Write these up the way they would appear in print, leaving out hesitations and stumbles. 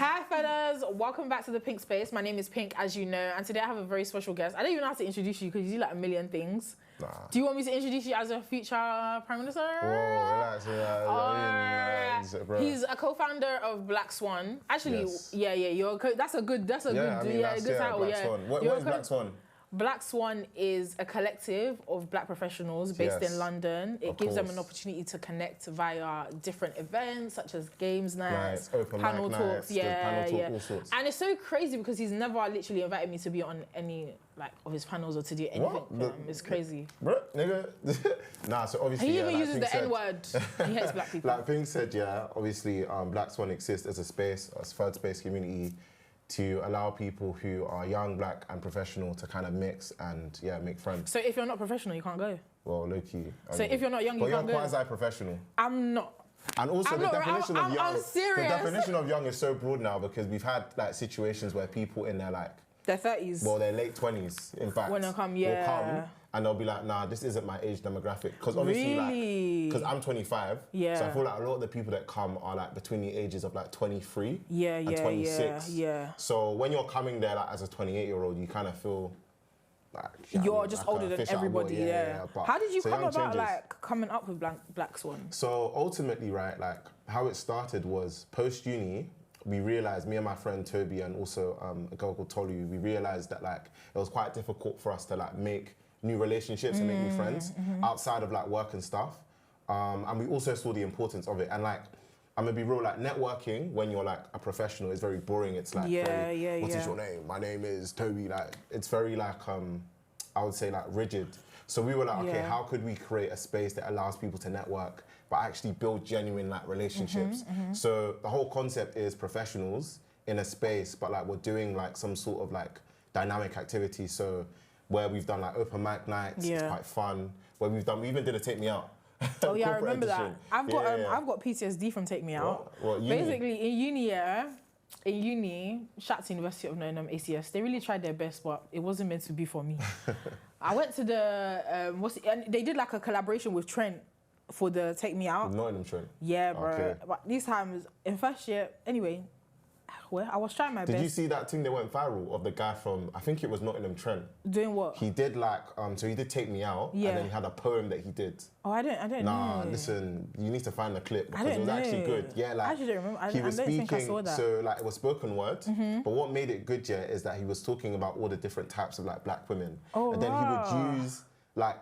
Hi fellas, welcome back to the Pink Space. My name is Pink, as you know, and today I have a very special guest. I don't even know how to introduce you because you do like a million things. Nah. Do you want me to introduce you as a future Prime Minister? Whoa, relax. He's a co-founder of Black Swan. Actually, yes. That's a good title. Black Swan. What is Black Swan? Black Swan is a collective of black professionals based in London. It gives them an opportunity to connect via different events such as games nights, panel talks, all sorts. And it's so crazy because he's never literally invited me to be on any of his panels or to do anything for him. It's crazy. Bro, nigga. Nah, so obviously he even uses the N-word. He hates black people. Like Pink said, obviously Black Swan exists as a space, a third space community, to allow people who are young, black, and professional to kind of mix and make friends. So if you're not professional, you can't go? Well, low key. So if you're not young, you can't go? But you're quasi-professional. I'm not. And also the definition of young is so broad now because we've had situations where people in their their 30s. Well, their late 20s, in fact. When they come, will come and they'll be like, nah, this isn't my age demographic. Because obviously, because I'm 25. So I feel like a lot of the people that come are between the ages of 23 and 26. So when you're coming there as a 28-year-old, you kind of feel you're just older than everybody. How did you come about coming up with Black Swan? So ultimately, how it started was post-uni. We realised, me and my friend Toby and also a girl called Tolu, we realised that it was quite difficult for us to make new relationships and make new friends outside of work and stuff. And we also saw the importance of it. And I'm gonna be real, networking when you're a professional is very boring. It's what is your name? My name is Toby. It's very I would say rigid. So we were okay, how could we create a space that allows people to network but actually build genuine relationships? So the whole concept is professionals in a space, but we're doing some sort of dynamic activity. So where we've done open mic nights, it's quite fun. Where we even did a Take Me Out. Oh yeah, I remember that. I've got PTSD from Take Me Out. What basically in uni, shout out to University of Nottingham, ACS, they really tried their best, but it wasn't meant to be for me. I went to the and they did a collaboration with Trent for the Take Me Out. Nottingham Trent. Yeah, bro. Okay. But these times in first year, anyway. Well, I was trying my best. Did you see that thing that went viral of the guy from, I think it was Nottingham Trent? Doing what? He did so he did Take Me Out, and then he had a poem that he did. Oh, I don't know. Nah, listen, you need to find the clip because it was actually good. Yeah, I actually don't remember. He was speaking, think I saw that. so it was spoken word, but what made it good, is that he was talking about all the different types of black women. Oh, and then he would use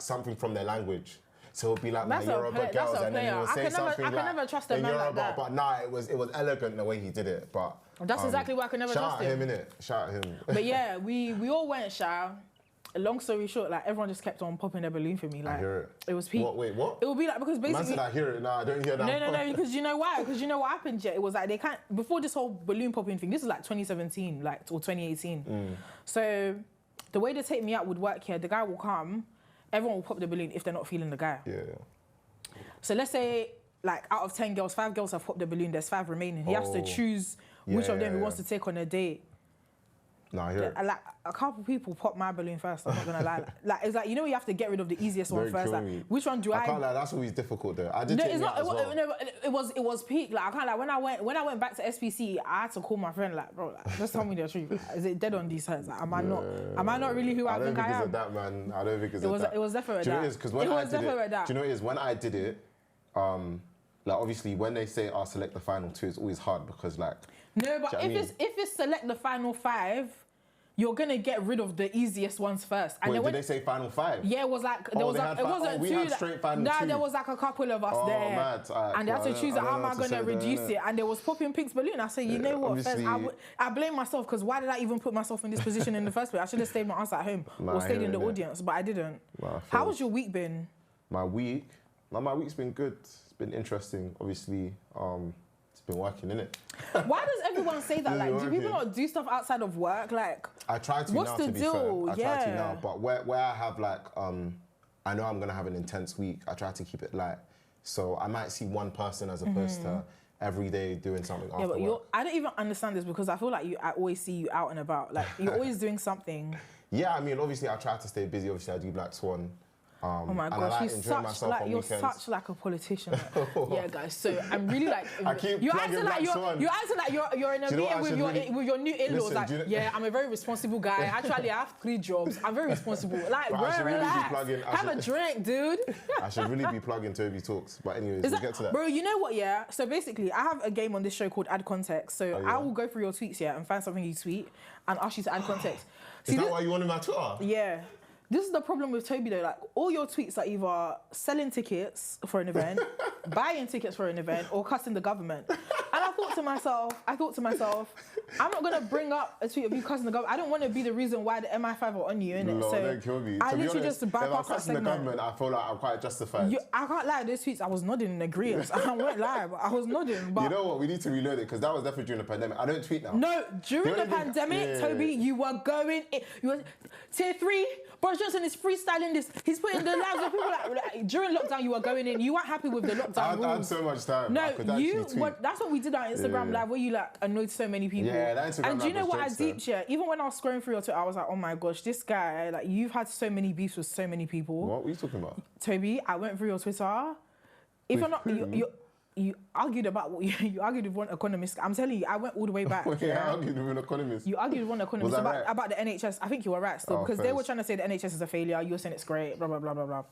something from their language. So it'd be my Yoruba girls, and then he would say something I can never trust a man like that. But nah, it was elegant the way he did it. But that's exactly why I can never trust him. Shout at him. But yeah, we all went, Sha. Long story short, everyone just kept on popping their balloon for me. I hear it. It was peak. What? Wait, what? It would be because basically. Man said I hear it. Nah, I don't hear that. No, because you know why? Because you know what happened, It was they can't, before this whole balloon popping thing, this is 2017, or 2018. So the way they Take Me Out would work here, the guy will come, everyone will pop the balloon if they're not feeling the guy. Yeah. So let's say, out of 10 girls, 5 girls have popped the balloon, there's 5 remaining. He has to choose which of them he wants to take on a date. No, I hear it. A couple people pop my balloon first, I'm not gonna lie. It's you know you have to get rid of the easiest one first. Which one do I can't lie, that's always difficult though. I did no, it's not, it was peak. I can't lie, when I went back to SPC, I had to call my friend, bro, just tell me the truth. Is it dead on these sides? Am I not really who I think I am? I don't think it's that, man. I don't think it's that. It was definitely that. Do you know what it is? Because when I did it, do you know what it is? When I did it, obviously when they say I'll select the final 2, it's always hard because no, but if it's select the final 5, you're gonna get rid of the easiest ones first. And wait, did they say final 5? Yeah, it was it wasn't we 2. Had straight final 2. There was a couple of us there. Mad. And they had to choose how am I gonna reduce it. And there was popping Pink's balloon. I said, you know what? First, I blame myself because why did I even put myself in this position in the first place? I should have stayed my ass at home or stayed in the audience, but I didn't. How was your week been? My week's been good. It's been interesting. Obviously, it's been working, innit? Why does everyone say that? Do people not do stuff outside of work? I try to what's now, the to be deal? fair. I try to now, but where I have I know I'm gonna have an intense week, I try to keep it light. So I might see one person as opposed to every day doing something after work. I don't even understand this because I feel I always see you out and about. You're always doing something. Yeah, I mean, obviously I try to stay busy. Obviously I do Black Swan. Oh my gosh, you're such like a politician. Yeah, guys. So I'm really like you're acting like you're in a meeting with your new in-laws. Like, yeah, I'm a very responsible guy. Actually, I have 3 jobs. I'm very responsible. Like, bro, relax. Have a drink, dude. I should really be plugging Toby Talks. But anyways, we'll get to that. Bro, you know what? Yeah. So basically, I have a game on this show called Add Context. So I will go through your tweets, and find something you tweet and ask you to add context. Is that why you wanted my Twitter? Yeah. This is the problem with Toby though, like all your tweets are either selling tickets for an event, buying tickets for an event, or cussing the government. And I thought to myself, I'm not gonna bring up a tweet of you cussing the government. I don't want to be the reason why the MI5 are on you, innit? No, don't kill me. I literally just bypass that segment. The government, I feel like I'm quite justified. I can't lie, those tweets, I was nodding in agreement. I won't lie, but I was nodding. But you know what? We need to reload it because that was definitely during the pandemic. I don't tweet now. No, during the pandemic, Toby, you were going in. You were tier 3. Boris Johnson is freestyling this. He's putting the lives of people like during lockdown. You were going in. You weren't happy with the lockdown rules. I had so much time. No, that's what we did on Instagram Live, where you like annoyed so many people. Yeah, that Instagram And do you know what I deeped? Even when I was scrolling through your Twitter, I was like, oh my gosh, this guy, like you've had so many beefs with so many people. What are you talking about? Toby, I went through your Twitter. If you're not, you argued about what you argued with one economist. I'm telling you, I went all the way back. I argued with an economist. You argued with one economist about the NHS. I think you were right still, because they were trying to say the NHS is a failure. You were saying it's great, blah, blah, blah, blah, blah.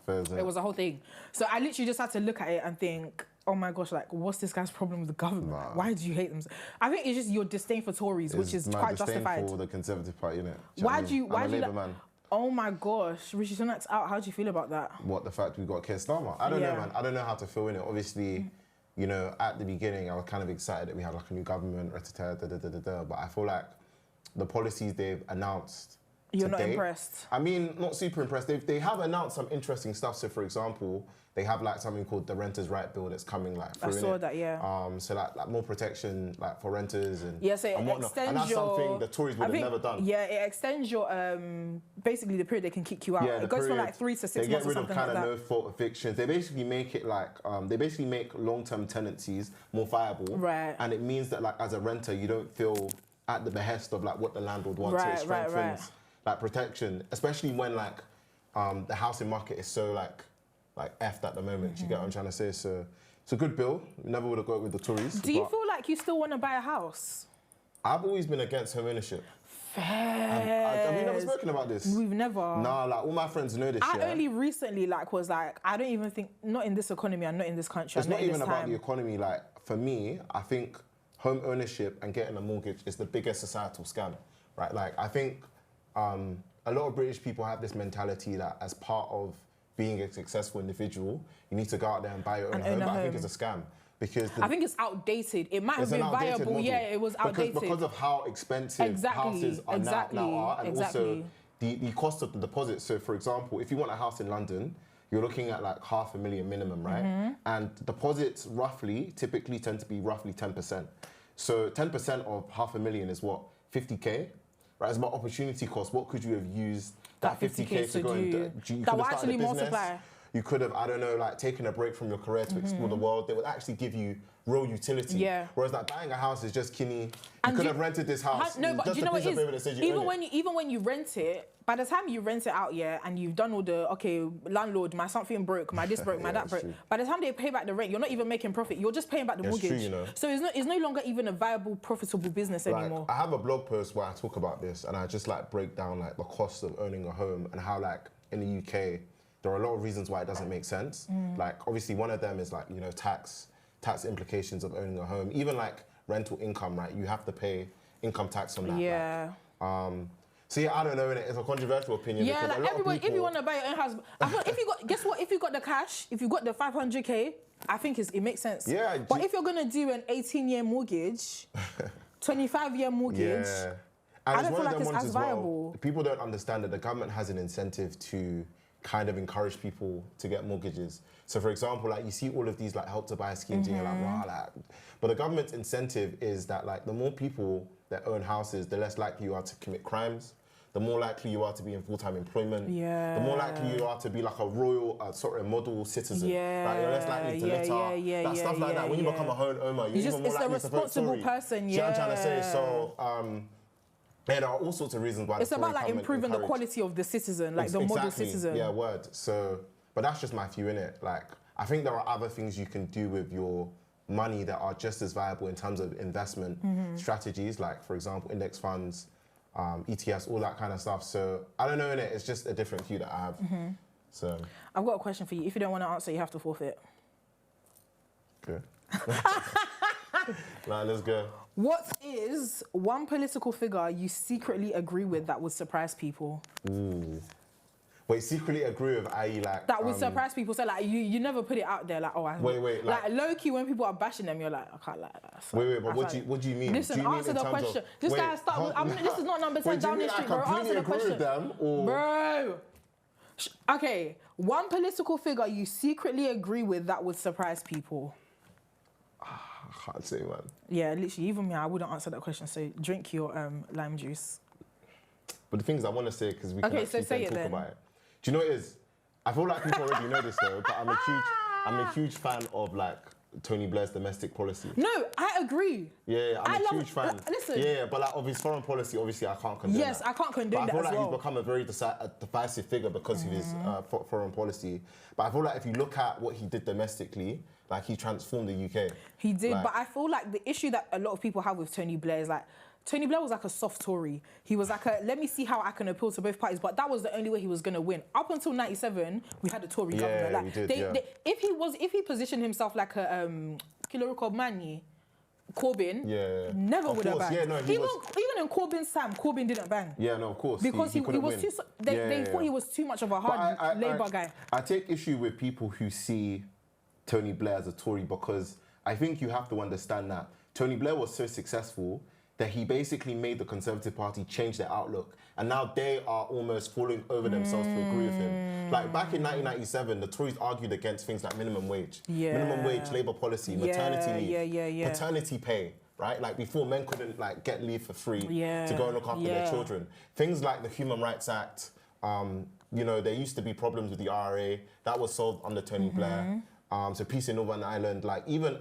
It was a whole thing. So I literally just had to look at it and think, oh my gosh, like, what's this guy's problem with the government? Nah. Like, why do you hate them? I think it's just your disdain for Tories, which is quite justified. Disdain for the Conservative Party, innit? Why do you man. Oh my gosh, Rishi Sunak's out. How do you feel about that? What, the fact we got Keir Starmer? I don't know, man. I don't know how to feel in it. Obviously, you know, at the beginning, I was kind of excited that we had like a new government, but I feel like the policies they've announced. You're not impressed? I mean, not super impressed. They have announced some interesting stuff. So, for example, they have like something called the Renters' Right Bill that's coming like through. I saw that, yeah. So like more protection like for renters and so it extends and that's something the Tories would have never done. Yeah, it extends your basically the period they can kick you out. It goes from like 3 to 6 months or something like that. They get rid of kind of no-fault evictions. They basically make it like they basically make long-term tenancies more viable. Right. And it means that like as a renter, you don't feel at the behest of like what the landlord wants. Right, so it strengthens like protection, especially when like the housing market is so like effed at the moment. You get what I'm trying to say? So it's a good bill. Never would have got it with the Tories. Do you feel like you still want to buy a house? I've always been against home ownership. Fair. Have we never spoken about this? We've never. Nah, like all my friends know this. I only recently was like, I don't even think, not in this economy, I'm not in this country. It's not even about the economy. Like for me, I think home ownership and getting a mortgage is the biggest societal scam, right? Like I think a lot of British people have this mentality that as part of being a successful individual, you need to go out there and buy your own home. But I think it's a scam. Because I think it's outdated. It might have been viable. Yeah, it was outdated. Because of how expensive houses are now are, and also the cost of the deposit. So, for example, if you want a house in London, you're looking at like £500,000 minimum, right? And deposits typically tend to be roughly 10%. So 10% of £500,000 is what? 50k? Right, it's about opportunity cost. What could you have used that 50k to go and do? That will actually multiply. You could have, I don't know, like taken a break from your career to explore the world. They would actually give you real utility. Yeah. Whereas like buying a house is just kinney. You could have rented this house. No, but do you know what it is? Even when you rent it, by the time you rent it out, and you've done all the, landlord, my something broke, my this broke, my that broke. True. By the time they pay back the rent, you're not even making profit. You're just paying back the mortgage. True, you know. So it's no longer even a viable, profitable business anymore. I have a blog post where I talk about this, and I just like break down like the cost of owning a home and how like in the UK, there are a lot of reasons why it doesn't make sense. Like obviously one of them is like, tax implications of owning a home. Even like rental income, right? You have to pay income tax on that. Yeah. So yeah, I don't know, it's a controversial opinion. Yeah, like everyone, if you want to buy your own house, I thought if you got the cash, if you got the 500k, I think it makes sense. Yeah. But if you're gonna do an 18-year mortgage, 25-year mortgage, I don't feel like it's as viable. Well, people don't understand that the government has an incentive to kind of encourage people to get mortgages. So for example, like you see all of these like help to buy schemes and you're like, wow, but the government's incentive is that like the more people that own houses, the less likely you are to commit crimes, the more likely you are to be in full-time employment, the more likely you are to be like a royal, model citizen. Right? You're less likely to litter, stuff like that. When you become a home owner, you're even more likely to vote Tory. It's a responsible person, See what I'm trying to say? So, Yeah, there are all sorts of reasons why. It's about like improving the quality of the citizen, like the model citizen. Yeah, word. So, but that's just my view in it. Like, I think there are other things you can do with your money that are just as viable in terms of investment strategies, like for example, index funds, ETFs, all that kind of stuff. So I don't know, innit? It's just a different view that I have. So I've got a question for you. If you don't want to answer, you have to forfeit. Okay. Nah, let's go. What is one political figure you secretly agree with that would surprise people? Ooh. Wait, secretly agree with, i.e. like... That would surprise people. So like, you never put it out there like, oh, Wait. Like low-key, when people are bashing them, you're like, I can't like that. So, wait, but what do you mean? Listen, do you answer the question. This guy start with, this is not number 10 Downing Street, bro. Answer the question. With them, or? Bro. Okay, one political figure you secretly agree with that would surprise people. I can't say, man. Yeah, literally, even me, I wouldn't answer that question. So drink your lime juice. But the thing is, I want to say, because we can actually talk about it. Do you know what it is? I feel like people already know this though, but I'm a huge fan of like Tony Blair's domestic policy. No, I agree. Yeah, I'm a huge fan. Listen. Yeah, but like of his foreign policy, obviously I can't condone that. Yes, I can't condone that as well. I feel like he's become a very divisive figure because of his foreign policy. But I feel like if you look at what he did domestically, like he transformed the UK. He did, but I feel like the issue that a lot of people have with Tony Blair is like, Tony Blair was like a soft Tory. He was like let me see how I can appeal to both parties, but that was the only way he was going to win. Up until 97, we had a Tory government. Like, we did, if he positioned himself like a Killer Manny, Corbyn never would have banged. Yeah, no, even in Corbyn's time, Corbyn didn't bang. Yeah, no, of course. Because he was too... They thought he was too much of a hard Labour guy. I take issue with people who see Tony Blair as a Tory because I think you have to understand that Tony Blair was so successful that he basically made the Conservative Party change their outlook. And now they are almost falling over themselves to agree with him. Like back in 1997, the Tories argued against things like minimum wage. Minimum wage, Labour policy, maternity leave, paternity pay, right? Like before, men couldn't like get leave for free to go and look after their children. Things like the Human Rights Act, you know, there used to be problems with the RA. That was solved under Tony Blair. So peace in Northern Ireland, like even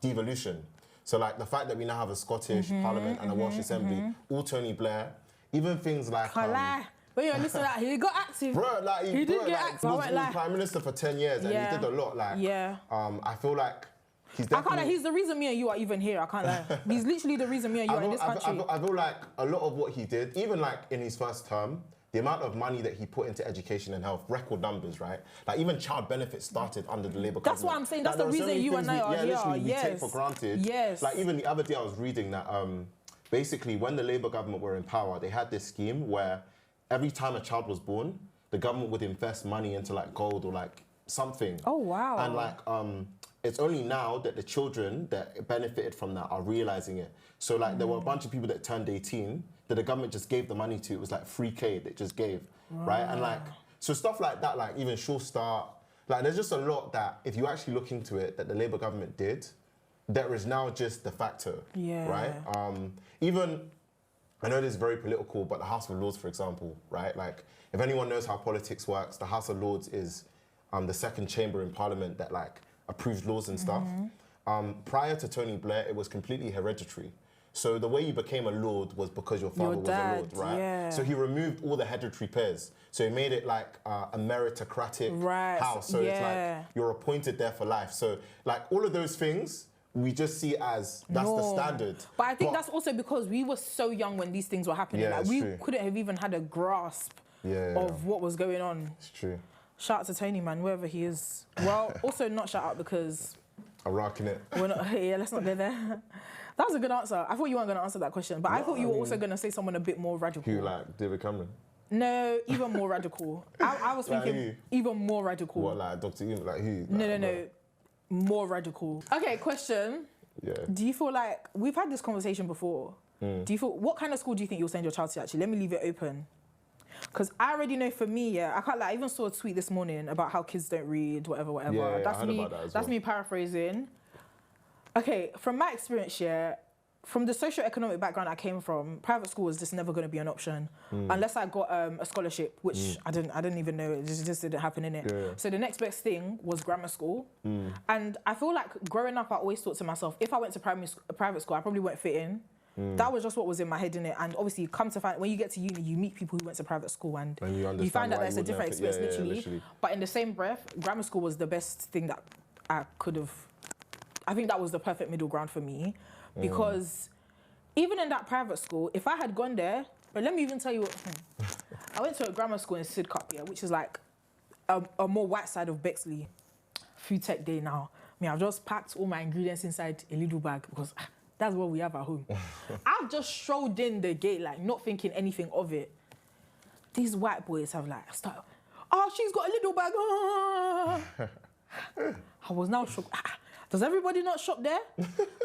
devolution. So like the fact that we now have a Scottish Parliament and a Welsh Assembly, all Tony Blair, even things like... Can't lie. But yeah, listen to that, he got active. Bro, like he did get active. He was Prime Minister for 10 years and he did a lot. Like, I feel like he's definitely... I can't lie, he's the reason me and you are even here, I can't lie. He's literally the reason me and you are in this country. I feel like a lot of what he did, even like in his first term, the amount of money that he put into education and health, record numbers, right? Like even child benefits started under the Labour government. That's what I'm saying. That's the reason you and I are here. Literally, we take for granted. Yes. Like even the other day I was reading that basically when the Labour government were in power, they had this scheme where every time a child was born, the government would invest money into like gold or like something. Oh, wow. And like it's only now that the children that benefited from that are realising it. So like there were a bunch of people that turned 18 that the government just gave the money to. It was like 3K that just gave, right? And like, so stuff like that, like even Sure Start, like there's just a lot that if you actually look into it that the Labour government did, there is now just de facto, right? Even, I know this is very political, but the House of Lords, for example, right? Like if anyone knows how politics works, the House of Lords is the second chamber in Parliament that like approves laws and stuff. Prior to Tony Blair, it was completely hereditary. So the way you became a Lord was because your father was a Lord, right? Yeah. So he removed all the hereditary peers. So he made it like a meritocratic house. So it's like you're appointed there for life. So like all of those things, we just see as that's the standard. But I think that's also because we were so young when these things were happening. Like we couldn't have even had a grasp of what was going on. It's true. Shout out to Tony, man, wherever he is. Well, also not shout out because... I'm rocking it. We're not, let's not go there. That was a good answer. I thought you weren't going to answer that question, but I thought you were also going to say someone a bit more radical. Who, like David Cameron? No, even more radical. I was thinking like even more radical. What, like Dr. Ian? Like who? Like, no. More radical. Okay, question. Yeah. Do you feel like, we've had this conversation before. Do you feel, what kind of school do you think you'll send your child to actually? Let me leave it open. Because I already know for me, I can't lie, I even saw a tweet this morning about how kids don't read, whatever. Yeah, I heard about that as well. That's me paraphrasing. Okay, from my experience, from the socio-economic background I came from, private school was just never going to be an option unless I got a scholarship, which I didn't even know. It just didn't happen in it. Yeah. So the next best thing was grammar school. And I feel like growing up, I always thought to myself, if I went to private school, I probably won't fit in That was just what was in my head, innit? And obviously, you come to find, when you get to uni, you meet people who went to private school and you find out that it's a different experience, literally. But in the same breath, grammar school was the best thing that I could have, I think that was the perfect middle ground for me. Because even in that private school, if I had gone there, but let me even tell you what, I went to a grammar school in Sidcup, yeah, which is like a more white side of Bexley. Food tech day now. I mean, I've just packed all my ingredients inside a little bag because that's what we have at home. I've just strolled in the gate, like, not thinking anything of it. These white boys have, like, started, oh, she's got a little bag. I was now shocked. Does everybody not shop there?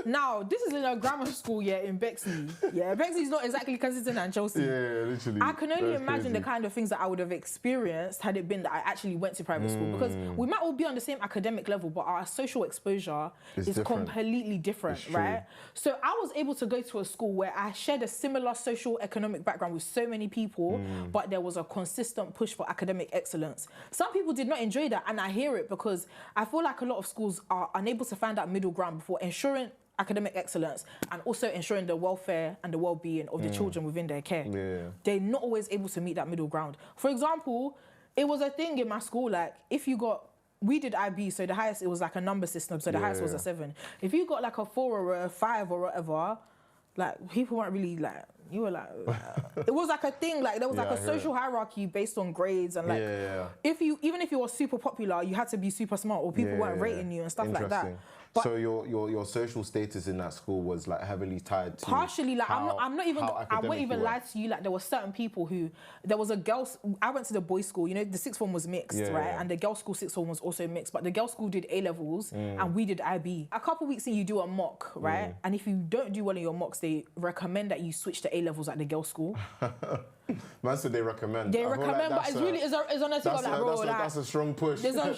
Now, this is in a grammar school, yeah, in Bexley. Yeah, Bexley's not exactly Kensington and Chelsea. Yeah, literally. I can only imagine the kind of things that I would have experienced had it been that I actually went to private school. Because we might all be on the same academic level, but our social exposure is completely different, right? So I was able to go to a school where I shared a similar social economic background with so many people, but there was a consistent push for academic excellence. Some people did not enjoy that, and I hear it because I feel like a lot of schools are unable to find that middle ground before ensuring academic excellence and also ensuring the welfare and the well-being of the children within their care. Yeah. They're not always able to meet that middle ground. For example, it was a thing in my school, like, if you got, we did IB, so the highest, it was like a number system, so the highest was a 7. If you got like a 4 or a 5 or whatever, like, people weren't really like, you were like, it was like a thing, like, there was like a social hierarchy based on grades and like, if you, even if you were super popular, you had to be super smart or people weren't rating you and stuff like that. But so your social status in that school was like heavily tied to partially, like, I'm not even, I won't even lie to you, like, there were certain people who, there was a girls, I went to the boys' school, you know, the sixth form was mixed, right? And the girls' school sixth form was also mixed, but the girls' school did A-levels and we did IB. A couple weeks in, you do a mock, right? And if you don't do well in your mocks, they recommend that you switch to A-levels at the girls' school. Man said they recommend. They recommend, but it's really, it's on a thing of like, bro, like, that's a strong push. There's a,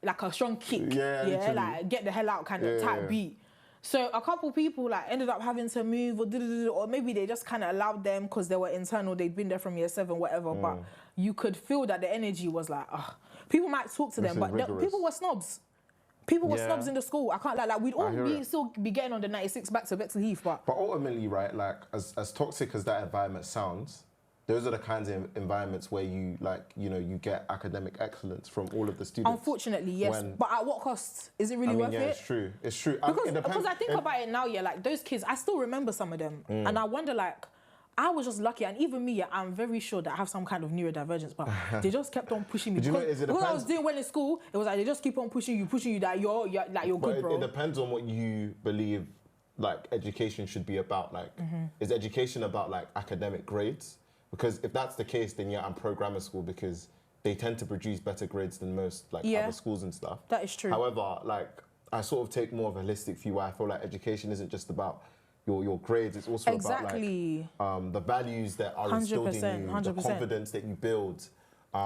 like a strong kick. Yeah, like, get the hell out kind of type beat. So a couple people like ended up having to move or maybe they just kind of allowed them because they were internal, they'd been there from year 7, whatever, but you could feel that the energy was like, people might talk to them, but people were snobs. People were snobs in the school. I can't like we'd all still be getting on the 96 back to Bexley Heath, but ultimately, right, like as toxic as that environment sounds, those are the kinds of environments where you, like, you know, you get academic excellence from all of the students. Unfortunately, yes. But at what cost? Is it really worth it? It's true. It's true. Because I think about it now, like, those kids, I still remember some of them. And I wonder, like, I was just lucky, and even me, I'm very sure that I have some kind of neurodivergence, but they just kept on pushing me. Because I was doing well in school, it was like, they just keep on pushing you that you're good, bro. It depends on what you believe, like, education should be about. Like, is education about, like, academic grades? Because if that's the case, then I'm pro-grammar school because they tend to produce better grades than most, like, other schools and stuff. That is true. However, like, I sort of take more of a holistic view where I feel like education isn't just about your grades, it's also about, like, the values that are instilled in you, 100%. The confidence that you build.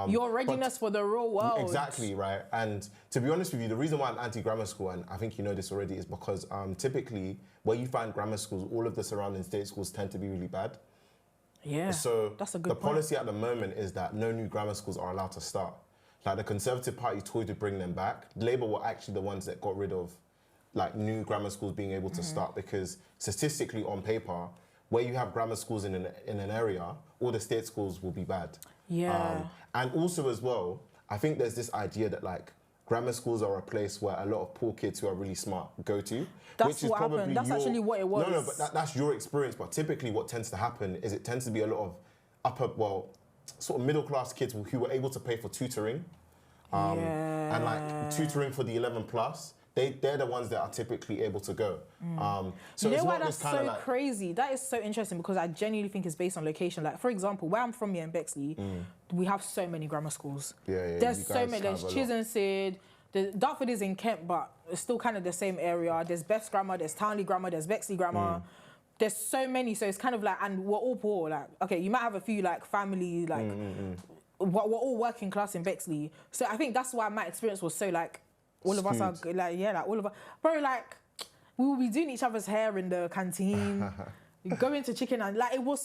Your readiness for the real world. Exactly, right? And to be honest with you, the reason why I'm anti-grammar school, and I think you know this already, is because typically where you find grammar schools, all of the surrounding state schools tend to be really bad. Yeah, so that's a good point. The policy at the moment is that no new grammar schools are allowed to start. Like, the Conservative Party toyed to bring them back. Labour were actually the ones that got rid of, like, new grammar schools being able to start, because statistically on paper, where you have grammar schools in an area, all the state schools will be bad. Yeah. And also as well, I think there's this idea that, like, grammar schools are a place where a lot of poor kids who are really smart go to. That's what happened. That's actually what it was. No, but that's your experience. But typically what tends to happen is it tends to be a lot of sort of middle-class kids who were able to pay for tutoring. And, like, tutoring for the 11 plus. They're the ones that are typically able to go. So you know why that's so crazy? That is so interesting because I genuinely think it's based on location. Like, for example, where I'm from here in Bexley, we have so many grammar schools. There's so many. There's Chisensid. Dartford is in Kent, but it's still kind of the same area. There's Beth's Grammar, there's Townley Grammar, there's Bexley Grammar. There's so many, so it's kind of like, and we're all poor. Like, okay, you might have a few, like, family, like, we're all working class in Bexley. So I think that's why my experience was so, like, all of us are, like, like, all of us. Bro, like, we will be doing each other's hair in the canteen, going to chicken, and, like, it was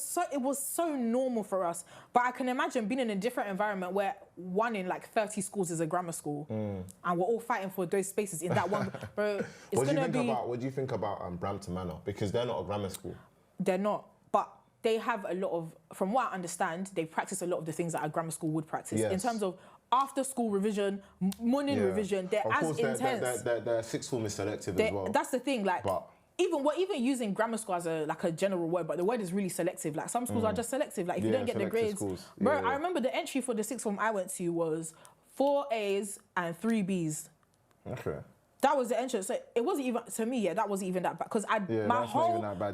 so normal for us. But I can imagine being in a different environment where 1 in, like, 30 schools is a grammar school, and we're all fighting for those spaces in that one. Bro, it's going to be... What do you think about Brampton Manor? Because they're not a grammar school. they're not. But they have a lot of, from what I understand, they practice a lot of the things that a grammar school would practice. In terms of after school revision, morning revision, they're as intense. Their sixth form is selective as well. That's the thing, like, even using grammar school as a general word, but the word is really selective. Like some schools are just selective. Like if you don't get the grades, bro. I remember the entry for the sixth form I went to was 4 A's and 3 B's. Okay. That was the entrance. So it wasn't even, to me, that wasn't even that bad. Because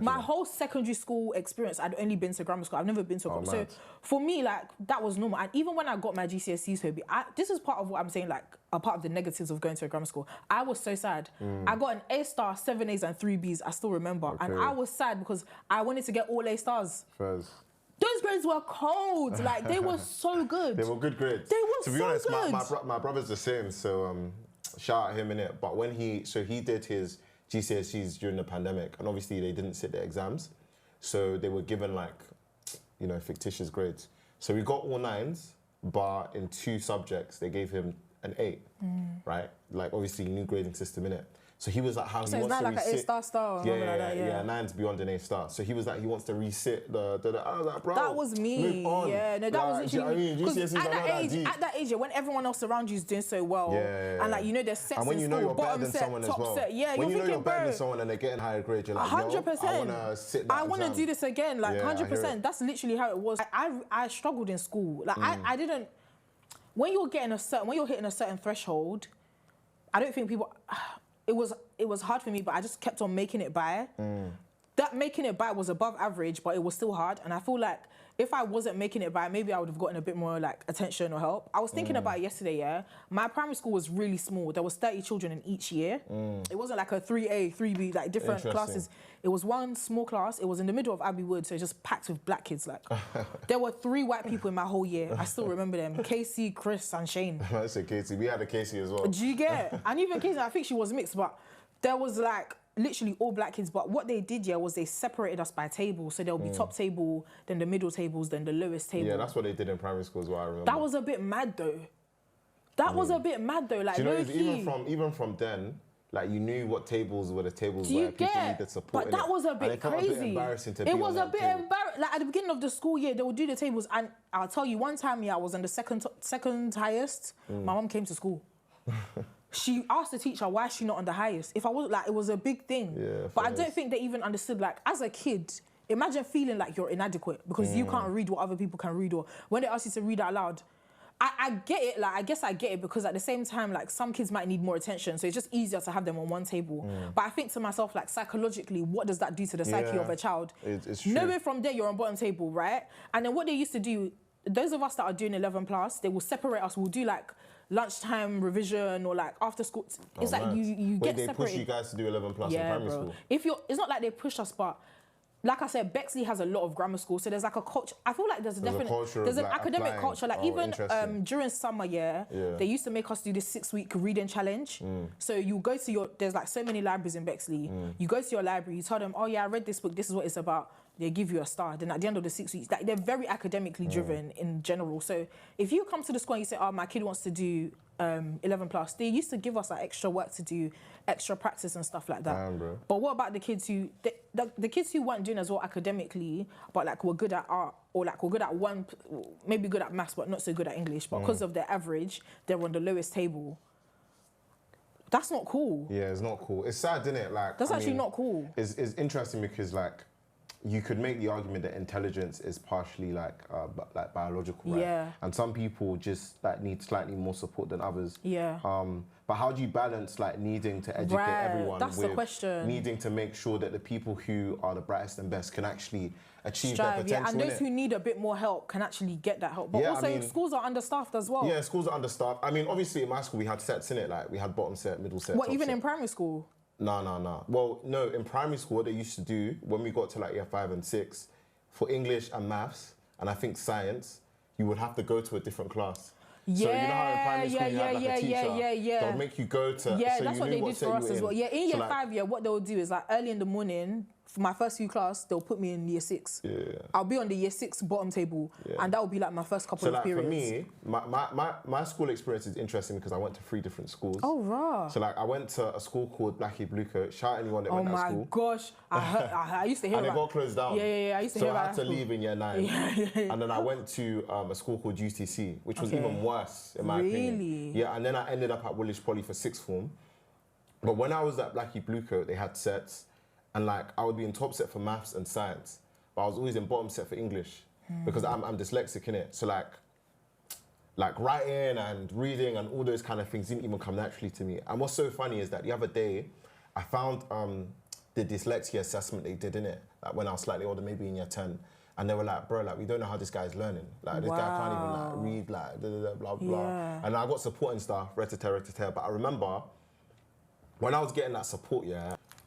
my whole secondary school experience, I'd only been to grammar school. I've never been to a grammar school. So for me, like, that was normal. And even when I got my GCSEs, this is part of what I'm saying, like, a part of the negatives of going to a grammar school. I was so sad. I got an A star, 7 A's and 3 B's, I still remember. Okay. And I was sad because I wanted to get all A stars. First. Those grades were cold. Like, they were so good. They were good grades. They were so good. To be honest, my brother's the same, so... shout out him in it, but when he did his GCSEs during the pandemic, and obviously they didn't sit the exams, so they were given like, you know, fictitious grades. So we got all 9s, but in 2 subjects they gave him an 8, right? Like obviously new grading system in it. So he was like, how he wants to resit. So it's not like an A-star or something like that, yeah. 9's beyond an A-star. So he was like, he wants to resit the I was like, bro, that was me. Move on. Yeah, no, that was literally me. Because at that age, when everyone else around you is doing so well, and like, you know, there's sets in school, bottom set, top set. Yeah, when you're you know you're better than someone and they're getting higher grades, you're like, 100%. I want to sit that I want to do this again, like 100%. That's literally how it was. I struggled in school. Like I didn't, when you're hitting a certain threshold, I don't think people... It was hard for me, but I just kept on making it by. That making it by was above average, but it was still hard. And I feel like if I wasn't making it by, maybe I would have gotten a bit more like attention or help. I was thinking about it yesterday, yeah. My primary school was really small. There was 30 children in each year. It wasn't like a 3A, 3B, like different classes. It was one small class. It was in the middle of Abbey Wood, so it just packed with black kids. Like there were 3 white people in my whole year. I still remember them: Casey, Chris, and Shane. I said Casey. We had a Casey as well. Do you get? And even Casey, I think she was mixed, but there was like literally all black kids. But what they did, was they separated us by table. So there'll be top table, then the middle tables, then the lowest table. Yeah, that's what they did in primary school as well, I remember. That was a bit mad though. Like, do you know, even from then, like, you knew what tables were the tables where people needed support. But that was a bit crazy. It was a bit embarrassing to be on that table. It was a bit embarrassing. Like, at the beginning of the school year, they would do the tables. And I'll tell you, one time, I was on the second highest. My mum came to school. She asked the teacher, why is she not on the highest? If I wasn't, like, it was a big thing. Yeah, but I don't think they even understood, like, as a kid, imagine feeling like you're inadequate because you can't read what other people can read, or when they ask you to read out loud. I get it, like, I guess I get it, because at the same time, like, some kids might need more attention, so it's just easier to have them on one table. But I think to myself, like, psychologically, what does that do to the psyche of a child? It's true. Knowing from there you're on bottom table, right? And then what they used to do, those of us that are doing 11 plus, they will separate us. We'll do, like, lunchtime revision or, like, after school. It's like you get separated. They push you guys to do 11 plus in primary school? It's not like they push us, but... Like I said, Bexley has a lot of grammar schools, so there's like a culture. I feel like there's an academic culture. Like even during summer, they used to make us do this 6-week reading challenge. So you go to there's like so many libraries in Bexley. You go to your library, you tell them, oh yeah, I read this book, this is what it's about. They give you a star. Then at the end of the 6 weeks, like, they're very academically driven in general. So if you come to the school and you say, oh, my kid wants to do 11 plus, they used to give us like extra work to do, extra practice and stuff like that. Damn, bro. But what about the kids who, the kids who weren't doing as well academically, but like were good at art, or like were good at maybe good at maths, but not so good at English, but because of their average, they're on the lowest table. That's not cool. Yeah, it's not cool. It's sad, isn't it? Like, that's actually not cool. It's interesting because, like, you could make the argument that intelligence is partially like biological, right? Yeah. And some people just like need slightly more support than others. Yeah. But how do you balance like needing to educate everyone That's the question. Needing to make sure that the people who are the brightest and best can actually achieve their potential? And those who need a bit more help can actually get that help. But also schools are understaffed as well. Yeah, schools are understaffed. I mean, obviously in my school we had sets in it, like we had bottom set, middle set. What, even in primary school? No. Well, no, in primary school, what they used to do, when we got to like year 5 and 6, for English and maths, and I think science, you would have to go to a different class. Yeah, so you know how in primary school you had like a teacher, they'll make you go to... Yeah, so that's what they did for us as well. Yeah, in year 5, what they'll do is like early in the morning, for my first few class, they'll put me in year 6. Yeah. I'll be on the year 6 bottom table, and that will be like my first couple of periods. So like for me, my school experience is interesting because I went to 3 different schools. Oh, rah. So like I went to a school called Blackie Bluecoat. Shout out anyone that went to that school. Oh my gosh, I used to hear and about. And it got closed down. Yeah, I used to hear about. So I had to leave in year 9. And then I went to a school called UTC, which was even worse in my opinion. Yeah, and then I ended up at Woolwich Poly for 6th form. But when I was at Blackie Bluecoat, they had sets. And like, I would be in top set for maths and science, but I was always in bottom set for English because I'm dyslexic in it. So like writing and reading and all those kind of things didn't even come naturally to me. And what's so funny is that the other day, I found the dyslexia assessment they did in it, like when I was slightly older, maybe in year 10. And they were like, bro, like, we don't know how this guy's learning. Like, this guy can't even like read, like, blah, blah. Yeah. And I got support and stuff, ret-a-tear. But I remember when I was getting that support,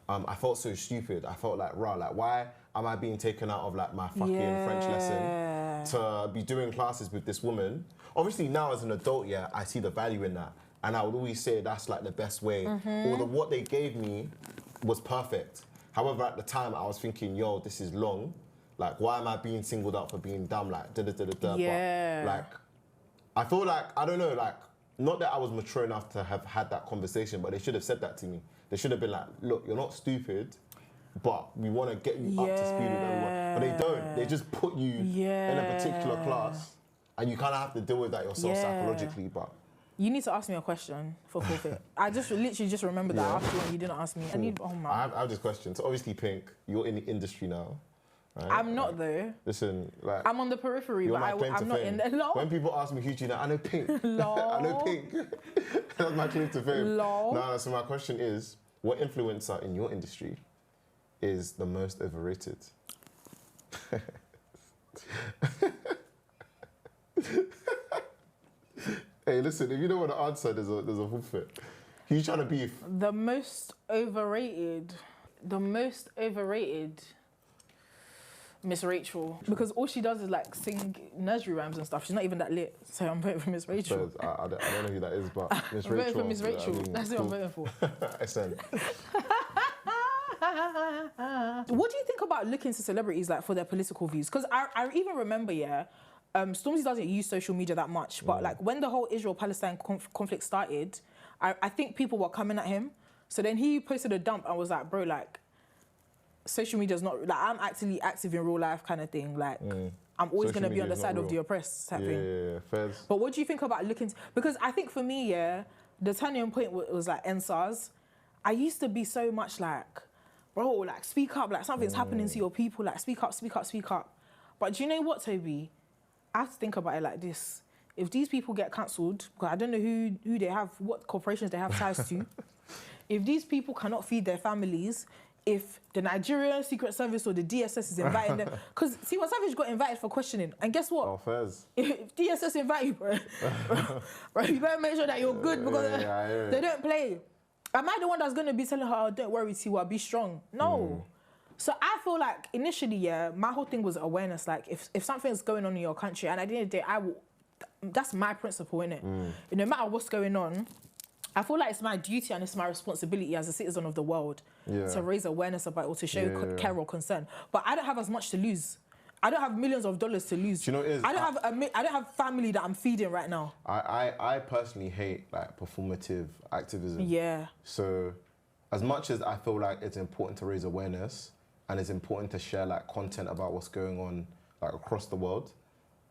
I felt so stupid. I felt like, rah, like, why am I being taken out of like my fucking French lesson to be doing classes with this woman? Obviously now as an adult, I see the value in that. And I would always say that's like the best way. Or what they gave me was perfect. However, at the time I was thinking, yo, this is long. Like, why am I being singled out for being dumb? Like, Yeah. But like, I feel like, I don't know, like, not that I was mature enough to have had that conversation, but they should have said that to me. They should have been like, look, you're not stupid, but we want to get you up to speed with everyone. But they don't. They just put you in a particular class, and you kind of have to deal with that yourself psychologically. But you need to ask me a question for forfeit. I just literally just remembered that after when you didn't ask me. I have this question. So obviously, Pink, you're in the industry now. Right? I'm not though. Listen, like I'm on the periphery, but I'm not in there. When people ask me who do you know, I know Pink. I know Pink. That's my claim to fame. No, so my question is, what influencer in your industry is the most overrated? Hey, listen, if you don't want to answer, there's a forfeit. Who you trying to beef? The most overrated. Miss Rachel, because all she does is like sing nursery rhymes and stuff. She's not even that lit, so I'm voting for Miss Rachel. I don't know who that is, but Miss Rachel. I'm voting for Miss Rachel. That's who I'm voting for. SN. What do you think about looking to celebrities like for their political views? Because I even remember, Stormzy doesn't use social media that much, but like when the whole Israel-Palestine conflict started, I think people were coming at him. So then he posted a dump and was like, bro, like, social media is not, like, I'm actually active in real life kind of thing. Like, I'm always going to be on the side of the oppressed type thing. Yeah, fairs. But what do you think about looking, because I think for me, the turning point was like NSARS. I used to be so much like, bro, like, speak up, like, something's happening to your people, like, speak up, speak up, speak up. But do you know what, Toby? I have to think about it like this. If these people get cancelled, because I don't know who they have, what corporations they have ties to, if these people cannot feed their families, if the Nigerian Secret Service or the DSS is inviting them, because Tiwa Savage got invited for questioning, and guess what? Oh, fairs. If DSS invite you, bro, you better make sure that you're good because they don't play. Am I the one that's going to be telling her, oh, don't worry, Tiwa, be strong? No. So I feel like initially, my whole thing was awareness. Like, if something's going on in your country, and at the end of the day, that's my principle, innit? No matter what's going on, I feel like it's my duty and it's my responsibility as a citizen of the world to raise awareness about it or to show care or concern. But I don't have as much to lose. I don't have millions of dollars to lose. Do you know what it is? I don't have family that I'm feeding right now. I personally hate like performative activism. Yeah. So as much as I feel like it's important to raise awareness and it's important to share like content about what's going on like across the world,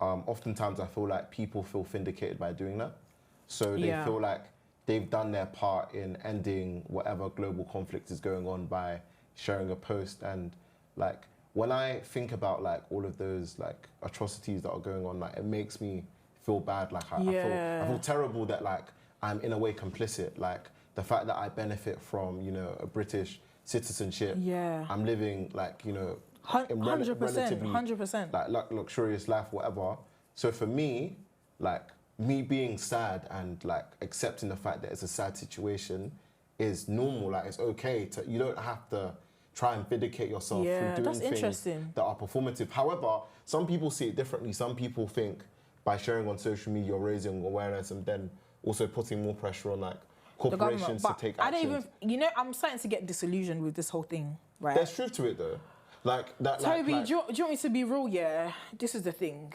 oftentimes I feel like people feel vindicated by doing that. So they feel like they've done their part in ending whatever global conflict is going on by sharing a post. And like, when I think about like all of those like atrocities that are going on, like it makes me feel bad. Like I feel terrible that like I'm in a way complicit. Like the fact that I benefit from, you know, a British citizenship. Yeah. I'm living like, you know, 100%, like luxurious life, whatever. So for me, like, me being sad and like accepting the fact that it's a sad situation is normal. Like, it's okay to, you don't have to try and vindicate yourself through doing things that are performative. However, some people see it differently. Some people think by sharing on social media, raising awareness and then also putting more pressure on like corporations to take action. I don't even, you know, I'm starting to get disillusioned with this whole thing, right? There's truth to it though. Like that. Toby, do you want me to be real? Yeah, this is the thing.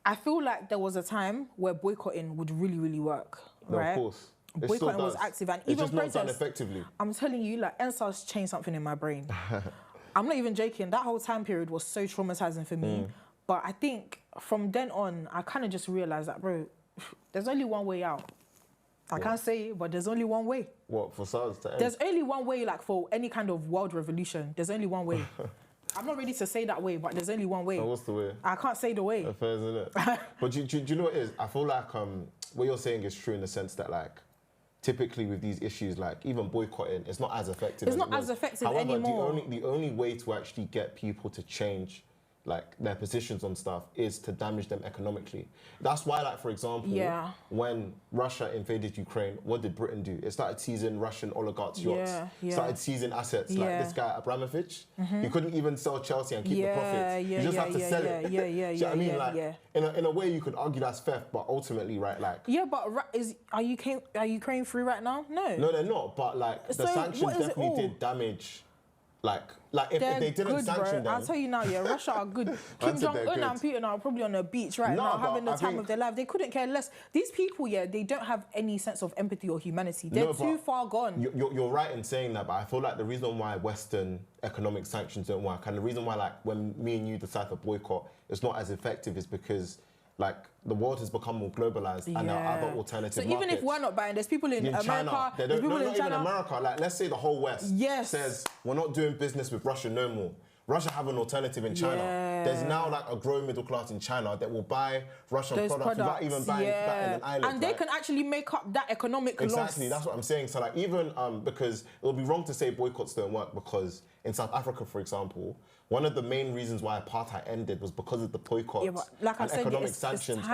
I feel like there was a time where boycotting would really, really work, right? Of course. Boycotting was active, and even just not done effectively. I'm telling you, like, NSAS changed something in my brain. I'm not even joking. That whole time period was so traumatizing for me. But I think from then on, I kind of just realized that, bro, there's only one way out. I can't say it, but there's only one way. What, for SARS to end? There's only one way, like, for any kind of world revolution. There's only one way. I'm not ready to say that way, but there's only one way. Oh, what's the way? I can't say the way. Fair, isn't it? But do you know what it is? I feel like what you're saying is true in the sense that, like, typically with these issues, like even boycotting, it's not as effective. It's not as effective anymore. However, the only way to actually get people to change, like, their positions on stuff is to damage them economically. That's why, like, for example, when Russia invaded Ukraine, what did Britain do? It started seizing Russian oligarchs' yachts, started seizing assets. Like this guy, Abramovich, he couldn't even sell Chelsea and keep the profits. You just have to sell it. Do you know what I mean? Like, in a way, you could argue that's theft, but ultimately, right, like... Yeah, but are Ukraine free right now? No. No, they're not, but, like, the sanctions definitely did damage... Like if they didn't sanction them... I'll tell you now, yeah, Russia are good. Kim Jong-un and Putin are probably on the beach right now having the time of their life. They couldn't care less. These people, yeah, they don't have any sense of empathy or humanity. They're too far gone. You're right in saying that, but I feel like the reason why Western economic sanctions don't work, and the reason why, like, when me and you decide to boycott, it's not as effective is because, like, the world has become more globalized and there are other alternative markets. So even if we're not buying, there's people in America, China, there's people in China. Even America, like, let's say the whole West says, we're not doing business with Russia no more. Russia have an alternative in China. There's now, like, a growing middle class in China that will buy Russian products without even buying that in an island. And they can actually make up that economic loss. Exactly, that's what I'm saying. So, like, even because it would be wrong to say boycotts don't work, because in South Africa, for example, one of the main reasons why apartheid ended was because of the boycotts like and economic sanctions.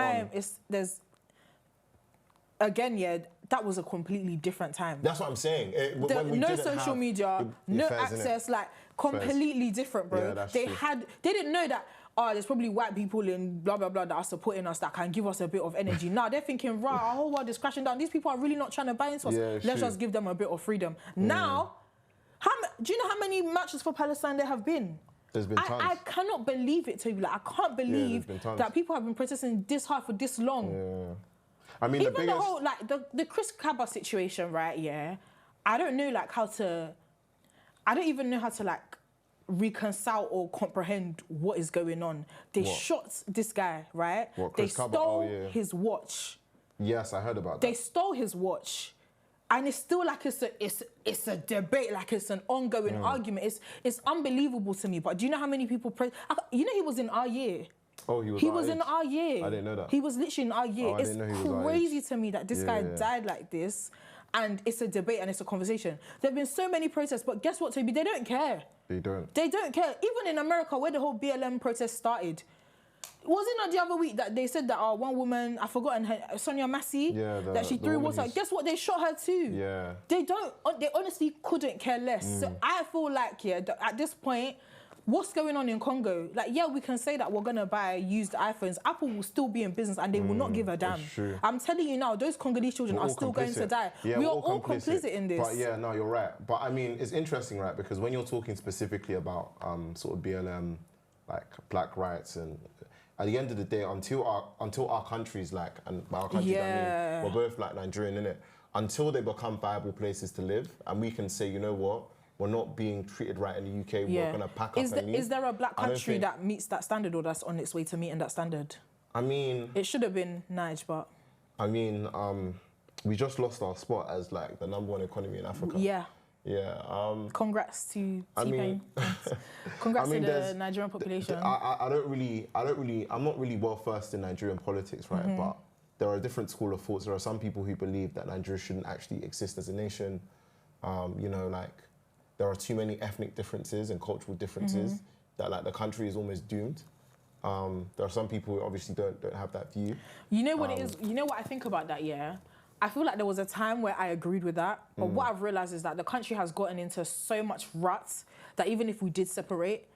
That was a completely different time. That's what I'm saying. No social media, no access, like, completely different, bro. Yeah, they didn't know that, there's probably white people in blah, blah, blah that are supporting us that can give us a bit of energy. Now they're thinking, right, our whole world is crashing down. These people are really not trying to buy into us. Let's just give them a bit of freedom. Now, do you know how many marches for Palestine there have been? There's been tons. I cannot believe it, Toby. Like, I can't believe that people have been protesting this hard for this long. Yeah. I mean, even the whole, like, the Chris Kaba situation, right? Yeah, I don't know, like, I don't even know how to, like, reconcile or comprehend what is going on. They shot this guy, right? They stole his watch. Yes, I heard about that. They stole his watch. And it's still like it's a debate, like it's an ongoing argument. It's unbelievable to me. But do you know how many people... You know he was in our year. Oh, he was He was in our year. I didn't know that. He was literally in our year. Oh, it's crazy to me that this guy died like this. And it's a debate and it's a conversation. There have been so many protests, but guess what, Toby? They don't care. They don't. They don't care. Even in America, where the whole BLM protest started, was it not the other week that they said that one woman, I've forgotten her, Sonia Massey, that she threw water? Guess what? They shot her too. Yeah. They honestly couldn't care less. So I feel like, at this point, what's going on in Congo? Like, we can say that we're going to buy used iPhones. Apple will still be in business and they will not give a damn. I'm telling you now, those Congolese children are still going to die. Yeah, we are all complicit in this. But yeah, no, you're right. But I mean, it's interesting, right? Because when you're talking specifically about sort of BLM, like black rights, and at the end of the day, until our countries, like, and by our countries, I mean, we're both like Nigerian, innit? Until they become viable places to live, and we can say, you know what? We're not being treated right in the UK. We're going to pack up and leave. Is there a black country that meets that standard or that's on its way to meeting that standard? I mean... It should have been Niger, but... I mean, we just lost our spot as, like, the #1 economy in Africa. Yeah. Yeah. Congrats to T-Pain. Congrats to the Nigerian population. I'm not really well versed in Nigerian politics, right? But there are a different school of thoughts. There are some people who believe that Nigeria shouldn't actually exist as a nation. You know, like... There are too many ethnic differences and cultural differences that, like, the country is almost doomed. There are some people who obviously don't have that view. You know what it is? You know what I think about that, yeah? I feel like there was a time where I agreed with that, but what I've realised is that the country has gotten into so much ruts that even if we did separate,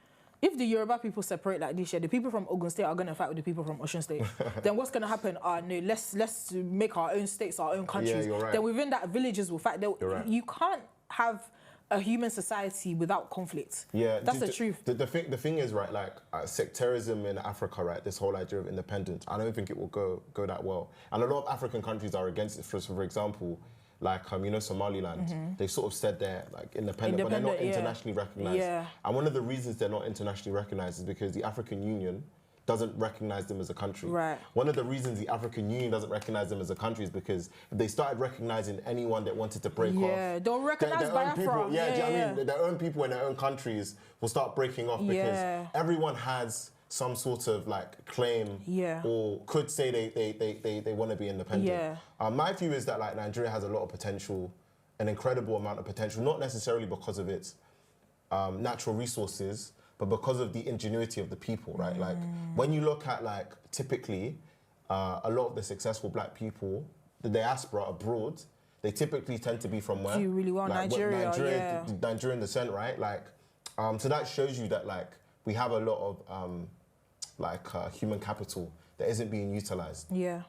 if the Yoruba people separate like this, the people from Ogun State are going to fight with the people from Osun State. Then what's going to happen? No, let's make our own states, our own countries. Yeah, you're right. Then within that, villages will fight. Right. You can't have a human society without conflict. Yeah, that's the truth. The thing is, right, like sectarism in Africa, right, this whole idea of independence, I don't think it will go that well. And a lot of African countries are against it. For example, like, you know, Somaliland, they sort of said they're like independent, but they're not internationally recognized. Yeah. And one of the reasons they're not internationally recognized is because the African Union doesn't recognize them as a country. Right. One of the reasons the African Union doesn't recognize them as a country is because if they started recognizing anyone that wanted to break off. Yeah, don't recognize Biafra. I mean, their own people in their own countries will start breaking off because everyone has some sort of like claim or could say they want to be independent. Yeah. My view is that like Nigeria has a lot of potential, an incredible amount of potential, not necessarily because of its natural resources, but because of the ingenuity of the people, right? Like when you look at like typically a lot of the successful black people, the diaspora abroad, they typically tend to be from where? Do you really want like, Nigeria? Nigerian descent, right? Like, so that shows you that like we have a lot of human capital that isn't being utilized. Yeah.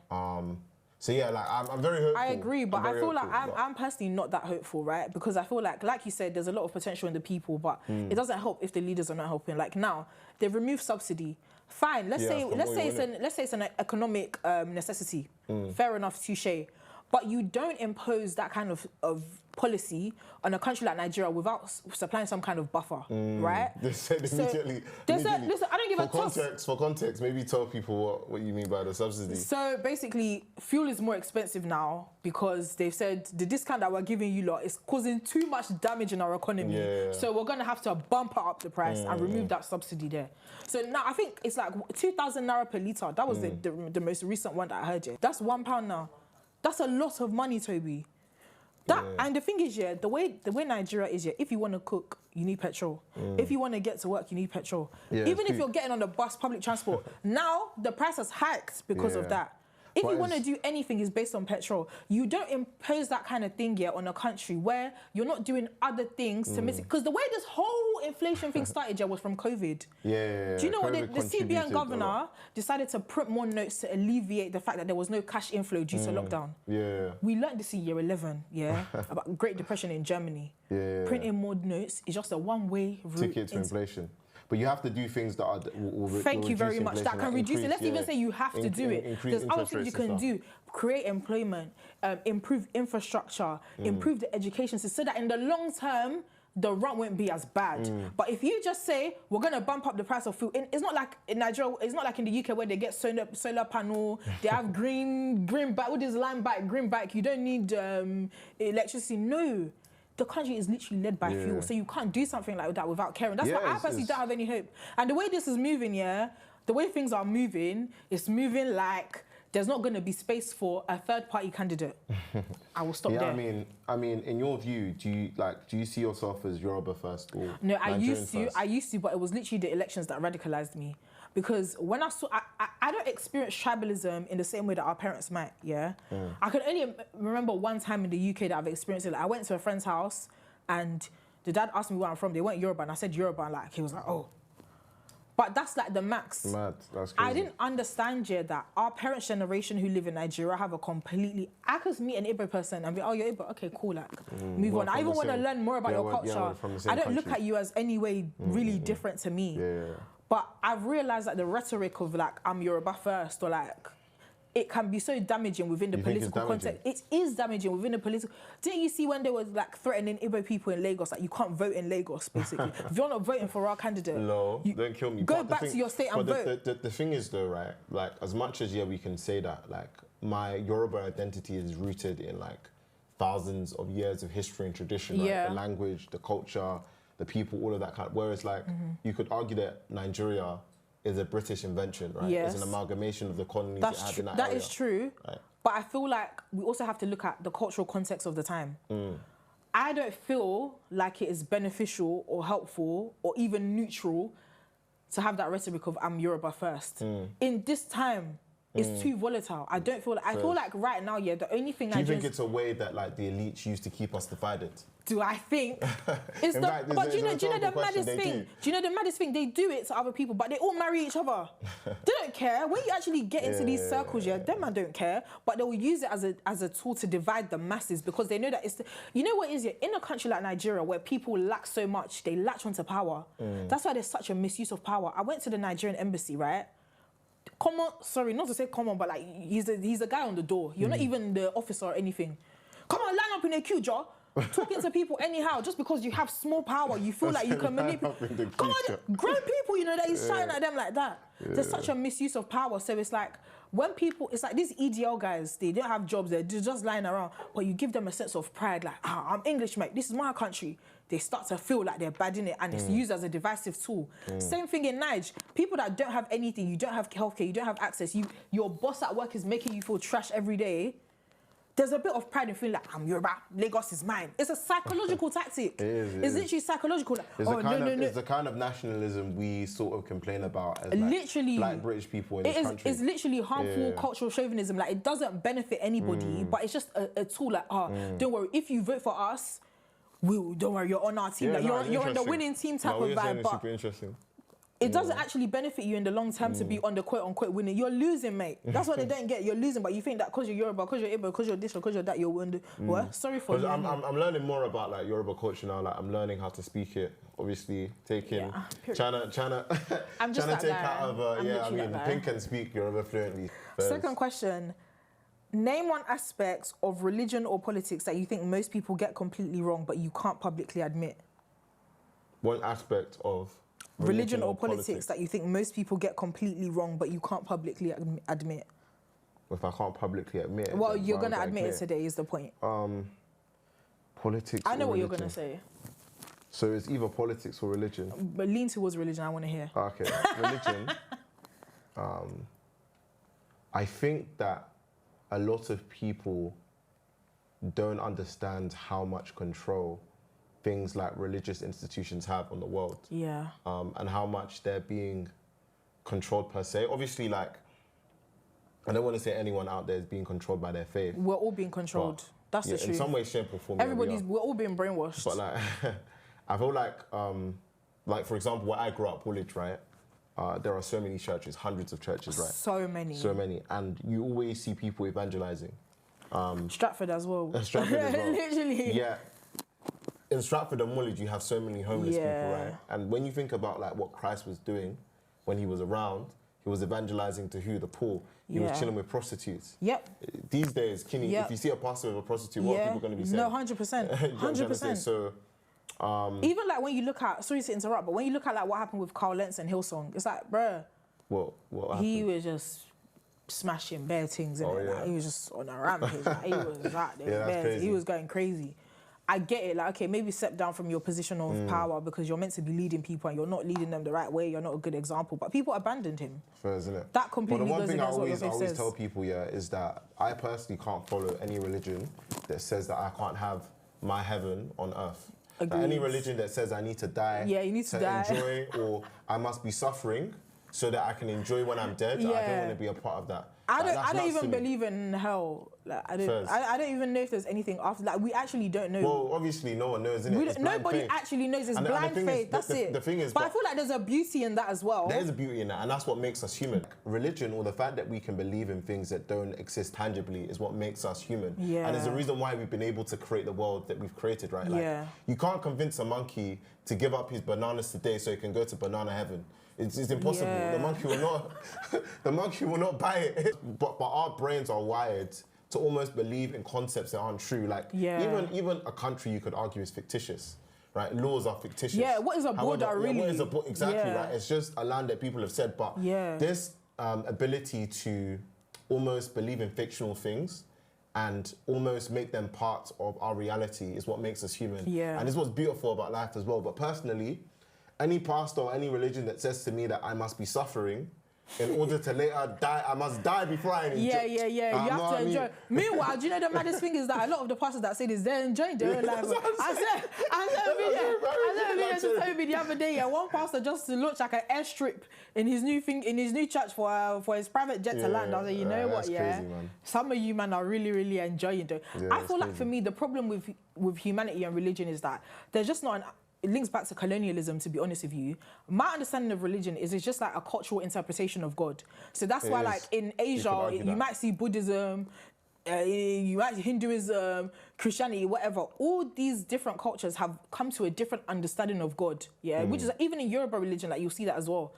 So yeah, like I'm very hopeful. I agree, but I feel like I'm personally not that hopeful, right? Because I feel like you said, there's a lot of potential in the people, but it doesn't help if the leaders are not helping. Like now, they've removed subsidy. Fine, let's say it's an economic necessity. Fair enough, touche. But you don't impose that kind of policy on a country like Nigeria without supplying some kind of buffer, right? They said immediately. Listen, I don't give a toss. For context, maybe tell people what you mean by the subsidy. So basically, fuel is more expensive now because they've said the discount that we're giving you lot is causing too much damage in our economy. Yeah. So we're going to have to bump up the price and remove that subsidy there. So now I think it's like 2,000 naira per litre. That was the most recent one that I heard. That's £1 now. That's a lot of money, Toby. And the thing is, the way Nigeria is, if you want to cook, you need petrol. If you want to get to work, you need petrol. Even if you're getting on the bus, public transport, now the price has hiked because of that. If you want to do anything, it's based on petrol. You don't impose that kind of thing on a country where you're not doing other things to miss it. Because the way this whole inflation thing started was from COVID. Do you know what the CBN governor decided to print more notes to alleviate the fact that there was no cash inflow due to lockdown? We learned this in year 11, about Great Depression in Germany. Printing more notes is just a one-way route. Ticket to inflation. But you have to do things that will Thank you very much. That can reduce it. Let's even say you have to do it. There's other things you can do. Create employment, improve infrastructure, improve the education system, so that in the long term, the run won't be as bad. But if you just say, we're going to bump up the price of food, it's not like in Nigeria, it's not like in the UK where they get solar panel, they have green bike, what is line bike, green bike, you don't need electricity. No. The country is literally led by fuel, so you can't do something like that without caring. That's why I personally don't have any hope. And the way this is moving, the way things are moving, it's moving like there's not going to be space for a third-party candidate. I will stop there. I mean, in your view, do you see yourself as Yoruba first or No, I used to, but it was literally the elections that radicalized me. Because when I don't experience tribalism in the same way that our parents might, I can only remember one time in the UK that I've experienced it. Like, I went to a friend's house and the dad asked me where I'm from. They weren't Yoruba and I said Yoruba and he was like, oh. But that's like the max. Mad, that's crazy. I didn't understand that our parents' generation who live in Nigeria have a completely... I could meet an Igbo person and be, oh, you're Igbo, okay, cool, move on. I even want to learn more about your culture. I don't look at you as any way really different to me. But I've realised that the rhetoric of I'm Yoruba first or it can be so damaging within the political context. It is damaging within the political... Didn't you see when they were threatening Igbo people in Lagos, you can't vote in Lagos, basically. If you're not voting for our candidate... No, don't kill me. Go back to your state and vote. The thing is though, right, as much as, we can say that, my Yoruba identity is rooted in thousands of years of history and tradition, right? The language, the culture, the people, all of that kind of... Whereas you could argue that Nigeria is a British invention, right? Yes. It's an amalgamation of the colonies it had in that area. That is true. Right. But I feel like we also have to look at the cultural context of the time. I don't feel like it is beneficial or helpful or even neutral to have that rhetoric of I'm Yoruba first. In this time, It's too volatile. I don't feel like, I feel like right now, yeah, the only thing Do you think it's a way that like the elites used to keep us divided? Do I think? It's the, fact, but do you know the maddest thing? Do you know the maddest thing? They do it to other people, but they all marry each other. They don't care. When you actually get into these circles, them man don't care, but they will use it as a tool to divide the masses because they know that it's, you know what it is, in a country like Nigeria where people lack so much, they latch onto power. That's why there's such a misuse of power. I went to the Nigerian embassy, right? Sorry, not to say common, but like he's a guy on the door. You're not even the officer or anything. Come on, line up in a queue, Joe. Talking to people anyhow, just because you have small power, you feel like you can manipulate. Come on, grown people, you know, that he's shouting at them like that. There's such a misuse of power. So it's like, when people, it's like these EDL guys, they don't have jobs, they're just lying around, but you give them a sense of pride, like, I'm English, mate, this is my country. They start to feel like they're bad in it, and it's used as a divisive tool. Same thing in Niger. People that don't have anything, you don't have healthcare, you don't have access, your boss at work is making you feel trash every day. There's a bit of pride in feeling like, I'm Yoruba, Lagos is mine. It's a psychological tactic. It's literally psychological. Like, it's the kind of nationalism we sort of complain about as like black British people in this country. It's literally harmful cultural chauvinism. Like, it doesn't benefit anybody, but it's just a tool like, don't worry, if you vote for us, don't worry, you're on our team. Like, you're on the winning team type of vibe. But super interesting. It doesn't actually benefit you in the long term to be on the quote-unquote winning. You're losing, mate. That's what they don't get. You're losing, but you think that because you're Yoruba, because you're Igbo, because you're this, or because you're that, you're winning. What? Sorry for you. I'm learning more about like Yoruba culture now. Like, I'm learning how to speak it. Obviously, taking trying to take out of Pink can speak Yoruba fluently. Second question. Name one aspect of religion or politics that you think most people get completely wrong, but you can't publicly admit. One aspect of religion or politics that you think most people get completely wrong, but you can't publicly admit. If I can't publicly admit it, well, you're going to admit it today is the point. Politics. I know what you're going to say. So it's either politics or religion. But lean towards religion, I want to hear. Okay, religion. I think that a lot of people don't understand how much control things like religious institutions have on the world. Yeah. And how much they're being controlled per se. Obviously, like, I don't want to say anyone out there is being controlled by their faith. We're all being controlled. That's the truth. In some way, shape or form. We're all being brainwashed. But like, I feel like for example, where I grew up, Woolwich, right? There are so many churches, hundreds of churches, right? So many. So many. And you always see people evangelizing. Stratford as well. Stratford as well. Literally. Yeah. In Stratford and Woolwich, you have so many homeless people, right? And when you think about like what Christ was doing when he was around, he was evangelizing to who? The poor. He was chilling with prostitutes. Yep. These days, Kinney, if you see a pastor with a prostitute, what are people going to be saying? No, 100%. 100%. So, even like when you look at, sorry to interrupt, but when you look at like what happened with Carl Lentz and Hillsong, it's like, bruh, what happened? He was just smashing bare things, like, he was just on a rampage. Like, he was out there, he was going crazy. I get it, like, okay, maybe step down from your position of power because you're meant to be leading people and you're not leading them the right way, you're not a good example, but people abandoned him. Fair, isn't it? That completely goes against what your faith says. But the one thing I always tell people, is that I personally can't follow any religion that says that I can't have my heaven on earth. Like any religion that says I need to die to enjoy or I must be suffering so that I can enjoy when I'm dead, I don't want to be a part of that. I don't even believe in hell. Like, I don't even know if there's anything after. Like, we actually don't know. Well, obviously no one knows, innit? Nobody actually knows. It's blind faith. That's it. The thing is, but I feel like there's a beauty in that as well. There is a beauty in that, and that's what makes us human. Religion, or the fact that we can believe in things that don't exist tangibly, is what makes us human. Yeah. And there's a reason why we've been able to create the world that we've created, right? Like, you can't convince a monkey to give up his bananas today so he can go to banana heaven. It's impossible. Yeah. The monkey will not buy it. But our brains are wired to almost believe in concepts that aren't true. Like even a country you could argue is fictitious, right? Laws are fictitious. Yeah. What is a border really? What is a border exactly? Right. It's just a land that people have said. But this ability to almost believe in fictional things and almost make them part of our reality is what makes us human. Yeah. And it's what's beautiful about life as well. But personally, any pastor or any religion that says to me that I must be suffering in order to later die, I must die before I enjoy. Yeah. You have to enjoy. Meanwhile, do you know the maddest thing is that a lot of the pastors that say this, they're enjoying their own life. I said a video to Toby the other day. Yeah, one pastor just looked like an airstrip in his new church for his private jet to land. I was like, you know what? Yeah, crazy, some of you man are really enjoying it. I feel like for me, the problem with humanity and religion is that there's just not an. It links back to colonialism, to be honest with you. My understanding of religion is it's just like a cultural interpretation of God. So that's why, like, in Asia, you might see Buddhism, you might see Hinduism, Christianity, whatever. All these different cultures have come to a different understanding of God, which is even in Yoruba religion, like, you'll see that as well.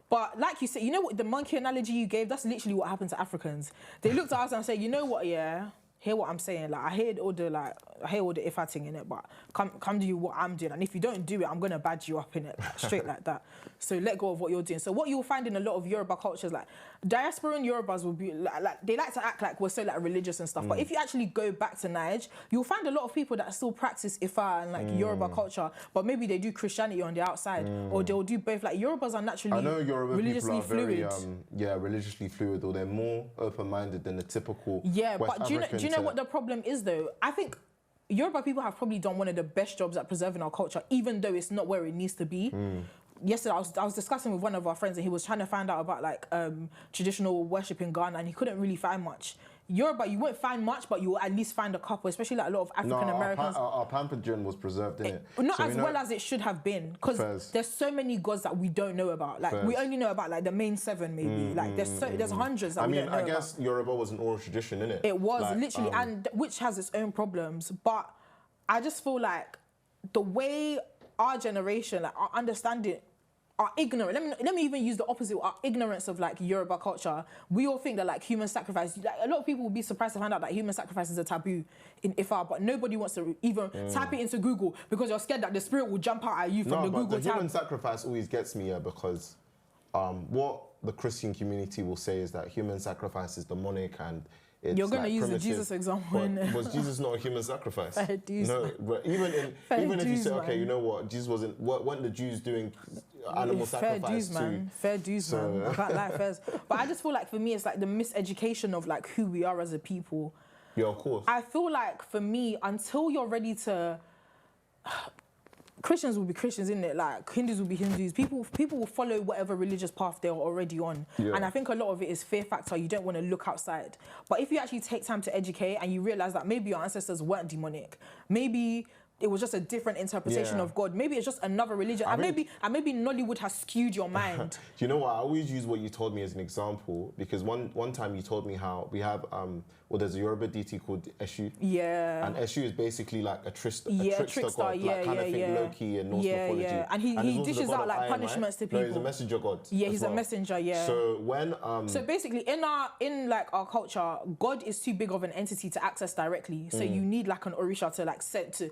But like you said, you know what, the monkey analogy you gave, that's literally what happened to Africans. They looked at us and said, you know what, hear what I'm saying. Like, I hear all the if thing in it, but come do what I'm doing. And if you don't do it, I'm gonna badge you up in it, like, straight like that. So let go of what you're doing. So what you'll find in a lot of Yoruba cultures, like diasporan Yorubas will be like they like to act like we're so like religious and stuff. But if you actually go back to Niger, you'll find a lot of people that still practice Ifa and like Yoruba culture, but maybe they do Christianity on the outside, or they'll do both. Like Yorubas are naturally religiously fluid. Religiously fluid, or they're more open-minded than the typical. Yeah, West but do you know what the problem is though? I think Yoruba people have probably done one of the best jobs at preserving our culture, even though it's not where it needs to be. Yesterday, I was discussing with one of our friends, and he was trying to find out about like traditional worship in Ghana, and he couldn't really find much. Yoruba, you won't find much, but you will at least find a couple, especially like a lot of African Americans. Our pantheon was preserved, innit? Not as well as it should have been, because there's so many gods that we don't know about. Like we only know about like the main 7, maybe. Like there's hundreds that we don't know about. I guess Yoruba was an oral tradition, innit? It was like, literally, and which has its own problems. But I just feel like the way our generation, like our understanding, are ignorant. Let me even use the opposite. Our ignorance of like Yoruba culture. We all think that like human sacrifice. Like, a lot of people will be surprised to find out that human sacrifice is a taboo in Ifa, but nobody wants to even type it into Google because you're scared that the spirit will jump out at you from the Google tab. The human sacrifice always gets me because what the Christian community will say is that human sacrifice is demonic and it's you're going like to use primitive. the Jesus example. Was Jesus not a human sacrifice? Fair dues, no, but even if you say, okay, man. You know what, Jesus weren't the Jews doing animal sacrifice too? Fair dues, man. I can't lie, fairs. But I just feel like for me, it's like the miseducation of like who we are as a people. Yeah, of course. I feel like for me, until you're ready to. Christians will be Christians, isn't it? Like Hindus will be Hindus. People will follow whatever religious path they're already on. Yeah. And I think a lot of it is fear factor. You don't want to look outside. But if you actually take time to educate and you realize that maybe your ancestors weren't demonic, maybe it was just a different interpretation of God. Maybe it's just another religion. And maybe Nollywood has skewed your mind. Do you know what? I always use what you told me as an example because one time you told me how we have there's a Yoruba deity called Eshu. Yeah. And Eshu is basically like a trickster god, like kind of think Loki and Norse mythology. Yeah. And he dishes out like punishments to people. No, he's a messenger god. Yeah, he's a messenger, So when So basically in our culture, God is too big of an entity to access directly. So you need like an Orisha to like set to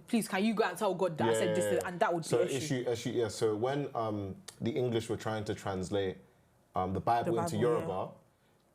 please can you go and tell God that I said this and that would be Eshu. So when the English were trying to translate the Bible into Yoruba,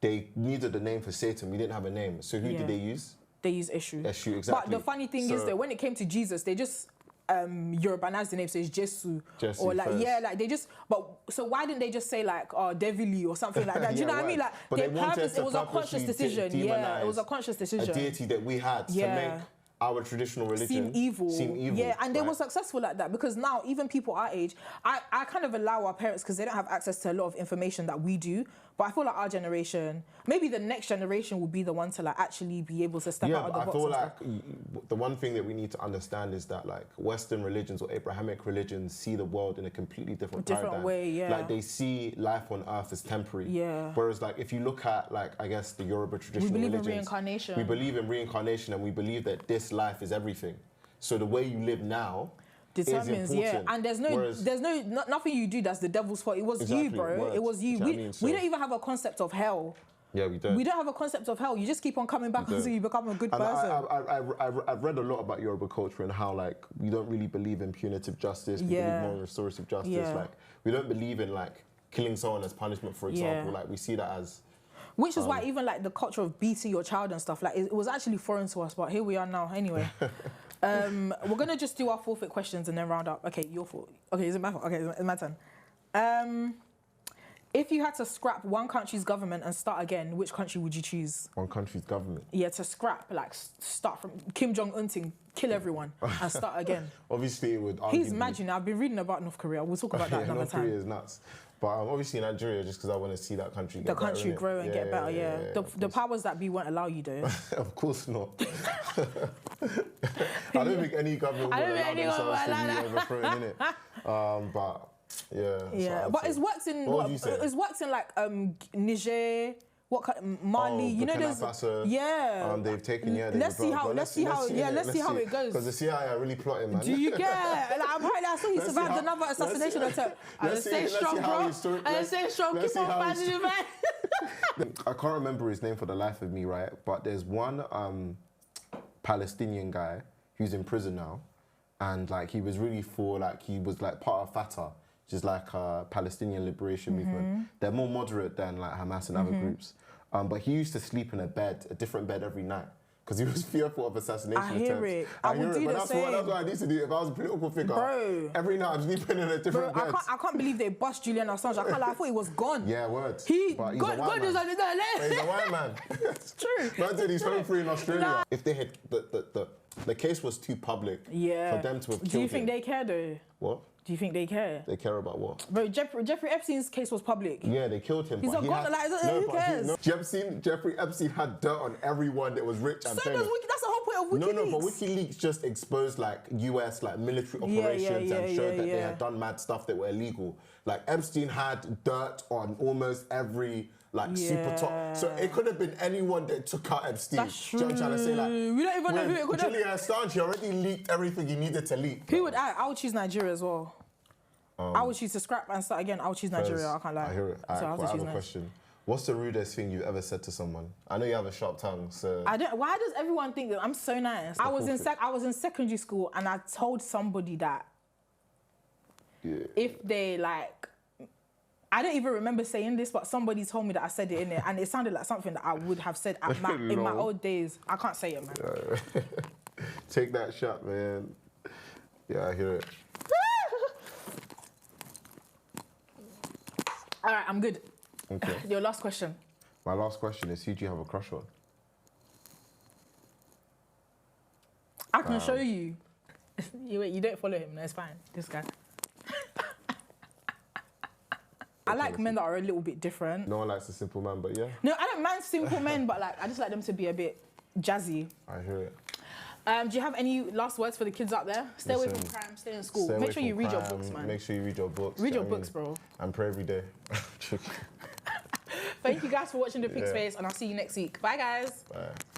they needed a name for Satan. We didn't have a name. So who did they use? They used Eshu. Eshu, exactly. But the funny thing is that when it came to Jesus, they just Yorubanized the name, so it's Jesu. Or like first. Like they just. But so why didn't they just say like Devili or something like that? Do you know what I mean? Like it was a conscious decision. It was a conscious decision. A deity that we had to make our traditional religion seem evil. Yeah, and they were successful at that because now even people our age, I kind of allow our parents because they don't have access to a lot of information that we do. But I feel like our generation, maybe the next generation will be the one to like actually be able to step out of the box. I feel like the one thing that we need to understand is that like Western religions or Abrahamic religions see the world in a completely different paradigm. Way, yeah. Like they see life on earth as temporary. Yeah. Whereas like if you look at like I guess the Yoruba traditional religions, we believe in reincarnation. We believe in reincarnation and we believe that this life is everything. So the way you live now determines, and there's nothing you do that's the devil's fault. It was you, bro. It was you. We don't even have a concept of hell. Yeah, we don't. We don't have a concept of hell. You just keep on coming back until you become a good person. I've read a lot about Yoruba culture and how like we don't really believe in punitive justice. We believe more in restorative justice. Yeah. Like we don't believe in like killing someone as punishment, for example. Like we see that as. Which is why even like the culture of beating your child and stuff, like it was actually foreign to us, but here we are now. Anyway. We're gonna just do our forfeit questions and then round up. Okay, your fault. Okay, is it my fault? Okay, it's my turn. If you had to scrap one country's government and start again, which country would you choose? One country's government? Yeah, to scrap, like start from Kim Jong-un thing, kill everyone and start again. Obviously, it would. He's mad, you know. I've been reading about North Korea. We'll talk about that another North time. Korea is nuts. But obviously Nigeria, just because I want to see that country get better. The country grow and get better, yeah. The powers that be won't allow you, though. Of course not. I don't think any government would allow themselves to be overthrown, innit? But yeah. Yeah, but it's worked in. It's worked in like Niger. Mali, you know, there's they've taken let's see how it goes. Because the CIA are really plotting, man. Do you get? Like, apparently, I saw he survived another assassination attempt. And stay strong, bro. And stay strong. Keep on fighting you, man. I can't remember his name for the life of me, right? But there's one Palestinian guy who's in prison now, and like he was really he was like part of Fatah, which is like a Palestinian liberation movement. They're more moderate than like Hamas and other groups. But he used to sleep in a different bed every night because he was fearful of assassination attempts. I hear it. I would do the same. That's what I need to do if I was a political figure. Bro. Every night I'm sleeping in a different bed. I can't believe they bust Julian Assange. I thought he was gone. Yeah, words. He's a white man. It's true. Man said he's home free in Australia. Nah. If they had the case was too public for them to have killed him. Do you think they care though? What? Do you think they care? They care about what? Bro, Jeffrey Epstein's case was public. Yeah, they killed him. He's not gone. Who cares? Jeffrey Epstein had dirt on everyone that was rich and famous. That's the whole point of WikiLeaks. No, but WikiLeaks just exposed like US like military operations and showed that they had done mad stuff that were illegal. Like Epstein had dirt on almost every super top. So it could have been anyone that took out Epstein. That's true. Do you know what I'm trying to say? Like, we don't even know who it could have. Julian Assange, he already leaked everything he needed to leak. Who would I would choose Nigeria as well. I would choose to scrap and start again. I would choose Nigeria. I can't lie. I hear it. So I have a question. What's the rudest thing you've ever said to someone? I know you have a sharp tongue, so... Why does everyone think that I'm so nice? I was in secondary school and I told somebody that if they like... I don't even remember saying this, but somebody told me that I said it in it, and it sounded like something that I would have said in my old days. I can't say it, man. Take that shot, man. Yeah, I hear it. All right, I'm good. Okay. Your last question. My last question is, who do you have a crush on? I can show you. You don't follow him. No, it's fine. This guy. I like men that are a little bit different. No one likes a simple man, but yeah. No, I don't mind simple men, but like I just like them to be a bit jazzy. I hear it. Do you have any last words for the kids out there? Stay away from crime, stay in school. Make sure you read your books, man. Make sure you read your books. Read your books, bro. And pray every day. Thank you guys for watching The Pink Space, and I'll see you next week. Bye, guys. Bye.